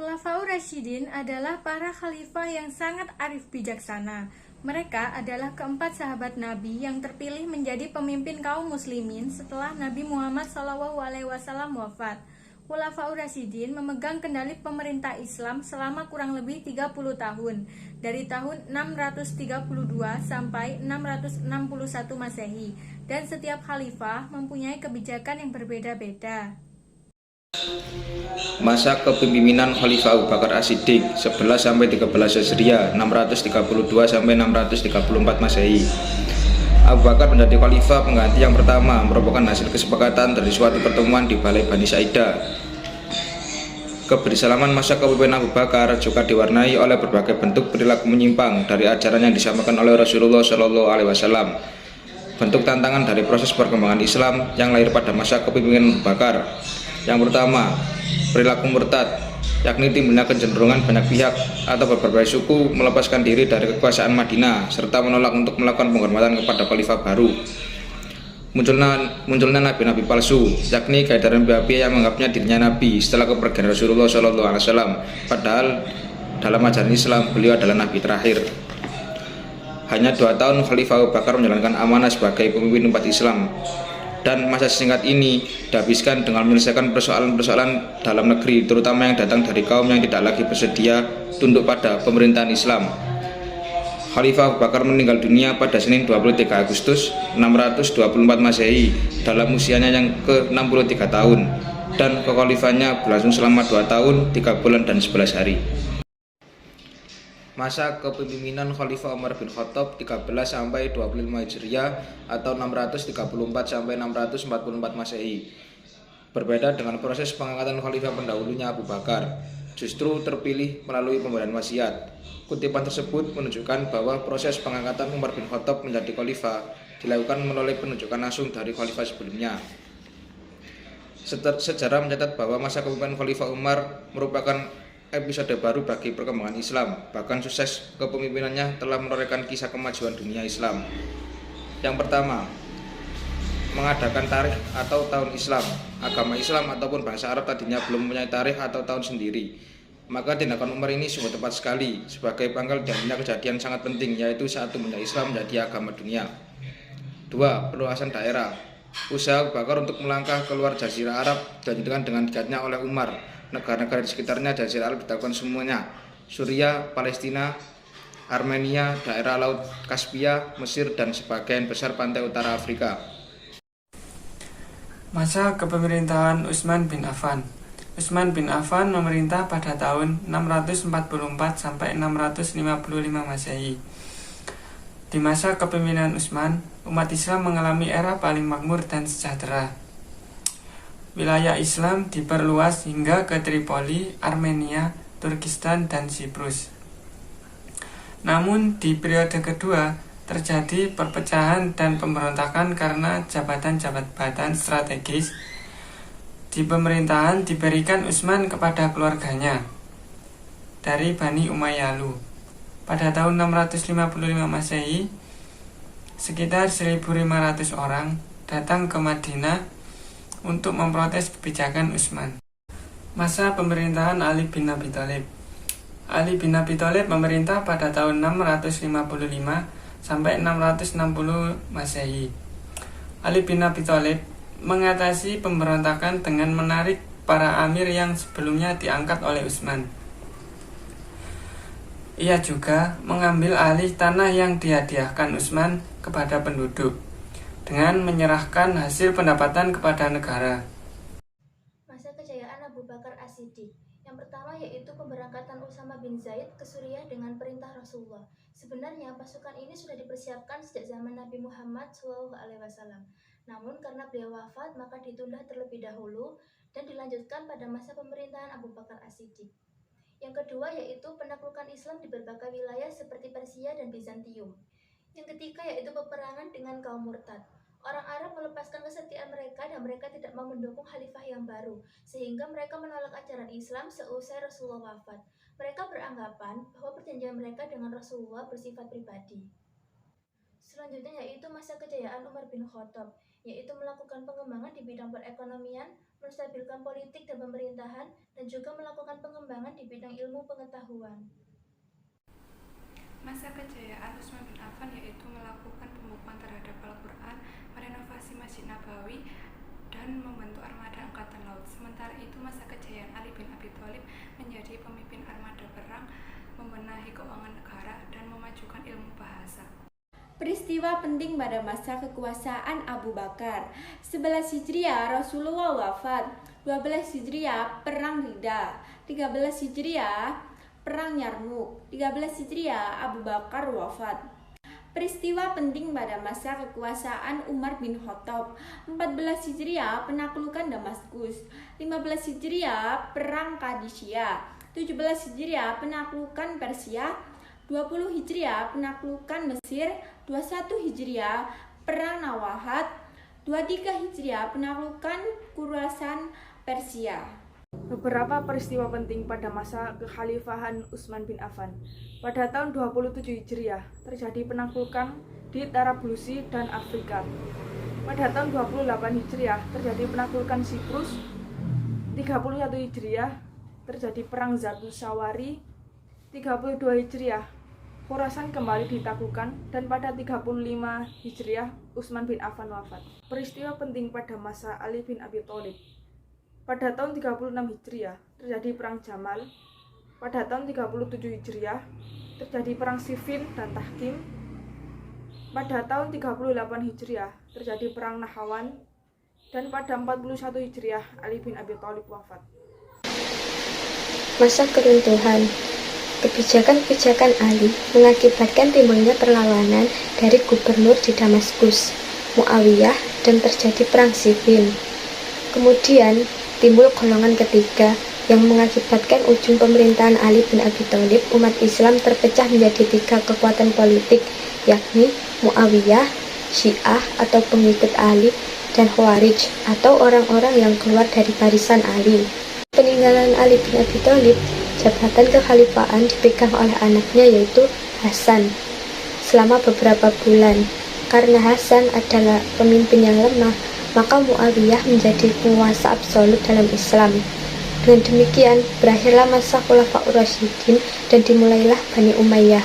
Khulafaur Rasyidin adalah para khalifah yang sangat arif bijaksana. Mereka adalah keempat sahabat Nabi yang terpilih menjadi pemimpin kaum muslimin setelah Nabi Muhammad SAW wafat. Khulafaur Rasyidin memegang kendali pemerintah Islam selama kurang lebih 30 tahun, dari tahun 632 sampai 661 Masehi, dan setiap khalifah mempunyai kebijakan yang berbeda-beda. Masa kepemimpinan Khalifah Abu Bakar As-Siddiq 11 sampai 13 Hijriah 632 sampai 634 Masehi. Abu Bakar menjadi khalifah pengganti yang pertama, merupakan hasil kesepakatan dari suatu pertemuan di Balai Bani Saidah. Kebersalaman masa kepemimpinan Abu Bakar juga diwarnai oleh berbagai bentuk perilaku menyimpang dari ajaran yang disampaikan oleh Rasulullah SAW. Bentuk tantangan dari proses perkembangan Islam yang lahir pada masa kepemimpinan Abu Bakar. Yang pertama, perilaku murtad, yakni timbulnya kecenderungan banyak pihak atau berbagai suku melepaskan diri dari kekuasaan Madinah serta menolak untuk melakukan penghormatan kepada khalifah baru. Munculnya nabi-nabi palsu, yakni keedaran pihak-pihak yang menganggapnya dirinya nabi setelah kepergian Rasulullah SAW, padahal dalam ajaran Islam beliau adalah nabi terakhir. Hanya 2 tahun Khalifah Abu Bakar menjalankan amanah sebagai pemimpin umat Islam, dan masa singkat ini dihabiskan dengan menyelesaikan persoalan-persoalan dalam negeri, terutama yang datang dari kaum yang tidak lagi bersedia tunduk pada pemerintahan Islam. Khalifah Abu Bakar meninggal dunia pada Senin 23 Agustus 624 Masehi dalam usianya yang ke-63 tahun, dan kekhalifahannya berlangsung selama 2 tahun, 3 bulan dan 11 hari. Masa kepemimpinan Khalifah Umar bin Khattab 13 sampai 25 Hijriah atau 634 sampai 644 Masehi. Berbeda dengan proses pengangkatan khalifah pendahulunya Abu Bakar, justru terpilih melalui pemberian wasiat. Kutipan tersebut menunjukkan bahwa proses pengangkatan Umar bin Khattab menjadi khalifah dilakukan melalui penunjukan langsung dari khalifah sebelumnya. Sejarah mencatat bahwa masa kepemimpinan Khalifah Umar merupakan episode baru bagi perkembangan Islam. Bahkan sukses kepemimpinannya telah menorehkan kisah kemajuan dunia Islam. Yang pertama, mengadakan tarikh atau tahun Islam. Agama Islam ataupun bangsa Arab tadinya belum mempunyai tarikh atau tahun sendiri. Maka tindakan Umar ini sungguh tepat sekali sebagai pangkal darinya kejadian sangat penting, yaitu saat umumnya Islam menjadi agama dunia. 2. Perluasan daerah. Usaha Abu Bakar untuk melangkah keluar Jazirah Arab dilanjutkan dengan giatnya oleh Umar. Negara-negara di sekitarnya Jazirah Arab dilakukan semuanya: Suriah, Palestina, Armenia, daerah Laut Kaspia, Mesir, dan sebagian besar pantai utara Afrika. Masa kepemerintahan Utsman bin Affan. Utsman bin Affan memerintah pada tahun 644 sampai 655 Masehi. Di masa kepemimpinan Utsman, umat Islam mengalami era paling makmur dan sejahtera. Wilayah Islam diperluas hingga ke Tripoli, Armenia, Turkistan, dan Siprus. Namun di periode kedua terjadi perpecahan dan pemberontakan karena jabatan-jabatan strategis di pemerintahan diberikan Utsman kepada keluarganya dari Bani Umayyalu. Pada tahun 655 Masehi, sekitar 1.500 orang datang ke Madinah untuk memprotes kebijakan Utsman. Masa pemerintahan Ali bin Abi Thalib. Ali bin Abi Thalib memerintah pada tahun 655 sampai 660 Masehi. Ali bin Abi Thalib mengatasi pemberontakan dengan menarik para amir yang sebelumnya diangkat oleh Utsman. Ia juga mengambil alih tanah yang dihadiahkan Utsman kepada penduduk dengan menyerahkan hasil pendapatan kepada negara. Masa kejayaan Abu Bakar As-Siddiq. Yang pertama yaitu pemberangkatan Usama bin Zaid ke Suriah dengan perintah Rasulullah. Sebenarnya pasukan ini sudah dipersiapkan sejak zaman Nabi Muhammad SAW. Namun karena beliau wafat maka ditunda terlebih dahulu dan dilanjutkan pada masa pemerintahan Abu Bakar As-Siddiq. Yang kedua yaitu penaklukan Islam di berbagai wilayah seperti Persia dan Bizantium. Yang ketiga yaitu peperangan dengan kaum murtad. Orang Arab melepaskan kesetiaan mereka dan mereka tidak mau mendukung khalifah yang baru, sehingga mereka menolak ajaran Islam seusai Rasulullah wafat. Mereka beranggapan bahwa perjanjian mereka dengan Rasulullah bersifat pribadi. Selanjutnya yaitu masa kejayaan Umar bin Khattab, yaitu melakukan pengembangan di bidang perekonomian, menstabilkan politik dan pemerintahan, dan juga melakukan pengembangan di bidang ilmu pengetahuan. Masa kejayaan Utsman bin Affan yaitu melakukan pembukuan terhadap Al-Quran, merenovasi Masjid Nabawi, dan membentuk armada angkatan laut. Sementara itu masa kejayaan Ali bin Abi Thalib menjadi pemimpin armada perang, membenahi keuangan negara, dan memajukan ilmu bahasa. Peristiwa penting pada masa kekuasaan Abu Bakar. 11 Hijriah Rasulullah wafat, 12 Hijriah Perang Ridha, 13 Hijriah Perang Yarmuk, 13 Hijriah Abu Bakar wafat. Peristiwa penting pada masa kekuasaan Umar bin Khattab. 14 Hijriah Penaklukan Damaskus, 15 Hijriah Perang Qadisiyah, 17 Hijriah Penaklukan Persia, 20 Hijriah Penaklukan Mesir, 21 Hijriah Perang Nawahat, 23 Hijriah Penaklukan Khurasan Persia. Beberapa peristiwa penting pada masa kekhalifahan Utsman bin Affan. Pada tahun 27 Hijriah terjadi penaklukan di Tarablusi dan Afrika. Pada tahun 28 Hijriah terjadi penaklukan Siprus. 31 Hijriah terjadi perang Zatu Sawari. 32 Hijriah Khurasan kembali ditaklukkan, dan pada 35 Hijriah Utsman bin Affan wafat. Peristiwa penting pada masa Ali bin Abi Thalib. Pada tahun 36 Hijriah terjadi perang Jamal. Pada tahun 37 Hijriah terjadi perang Siffin dan Tahkim. Pada tahun 38 Hijriah terjadi perang Nahawan, dan pada 41 Hijriah Ali bin Abi Thalib wafat. Masa keruntuhan. Kebijakan-kebijakan Ali mengakibatkan timbulnya perlawanan dari gubernur di Damaskus, Muawiyah, dan terjadi perang Siffin. Kemudian timbul golongan ketiga yang mengakibatkan ujung pemerintahan Ali bin Abi Thalib. Umat Islam terpecah menjadi 3 kekuatan politik, yakni Muawiyah, Syiah atau pengikut Ali, dan Khawarij atau orang-orang yang keluar dari barisan Ali. Peninggalan Ali bin Abi Thalib, jabatan kekhalifahan dipegang oleh anaknya yaitu Hasan selama beberapa bulan. Karena Hasan adalah pemimpin yang lemah, maka Muawiyah menjadi penguasa absolut dalam Islam. Dengan demikian, berakhirlah masa Khulafaur Rasyidin dan dimulailah Bani Umayyah.